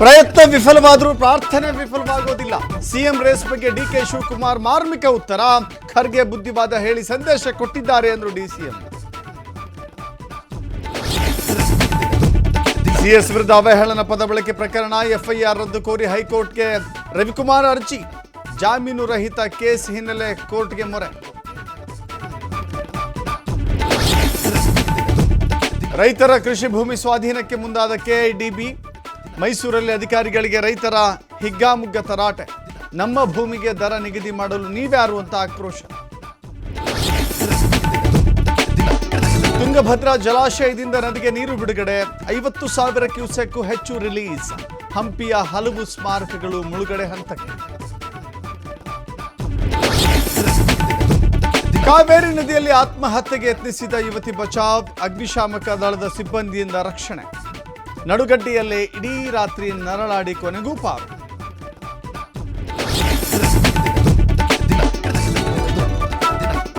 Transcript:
ಪ್ರಯತ್ನ ವಿಫಲವಾದರೂ ಪ್ರಾರ್ಥನೆ ವಿಫಲವಾಗೋದಿಲ್ಲ. CM race ಬಗ್ಗೆ ಡಿಕೆ ಶಿವಕುಮಾರ್ ಮಾರ್ಮಿಕ ಉತ್ತರ. ಖರ್ಗೆ ಬುದ್ಧಿವಾದ ಹೇಳಿ ಸಂದೇಶ ಕೊಟ್ಟಿದ್ದಾರೆ ಎಂದರು ಡಿಸಿಎಂ. ಸಿಎಸ್ ವಿರುದ್ಧ ಅವಹೇಳನ ಪದ ಬಳಕೆ ಪ್ರಕರಣ ಎಫ್ಐಆರ್ ರದ್ದು ಕೋರಿ ಹೈಕೋರ್ಟ್ಗೆ ರವಿಕುಮಾರ್ ಅರ್ಜಿ. ಜಾಮೀನು ರಹಿತ ಕೇಸ್ ಹಿನ್ನೆಲೆ ಕೋರ್ಟ್ಗೆ ಮೊರೆ. ರೈತರ ಕೃಷಿ ಭೂಮಿ ಸ್ವಾಧೀನಕ್ಕೆ ಮುಂದಾದ ಕೆಐಡಿಬಿ. ಮೈಸೂರಲ್ಲಿ ಅಧಿಕಾರಿಗಳಿಗೆ ರೈತರ ಹಿಗ್ಗಾಮುಗ್ಗ ತರಾಟೆ. ನಮ್ಮ ಭೂಮಿಗೆ ದರ ನಿಗದಿ ಮಾಡಲು ನೀವ್ಯಾರು ಅಂತ ಆಕ್ರೋಶ. ತುಂಗಭದ್ರಾ ಜಲಾಶಯದಿಂದ ನದಿಗೆ ನೀರು ಬಿಡುಗಡೆ. 50,000 ಕ್ಯೂಸೆಕ್ಗೂ ಹೆಚ್ಚು ರಿಲೀಸ್. ಹಂಪಿಯ ಹಲವು ಸ್ಮಾರಕಗಳು ಮುಳುಗಡೆ ಹಂತಕ್ಕೆ. ಕಾವೇರಿ ನದಿಯಲ್ಲಿ ಆತ್ಮಹತ್ಯೆಗೆ ಯತ್ನಿಸಿದ ಯುವತಿ ಬಚಾವ್. ಅಗ್ನಿಶಾಮಕ ದಳದ ಸಿಬ್ಬಂದಿಯಿಂದ ರಕ್ಷಣೆ. ನಡುಗಡ್ಡೆಯಲ್ಲೇ ಇಡೀ ರಾತ್ರಿ ನರಳಾಡಿ ಕೊನೆಗೂ ಪಾರು.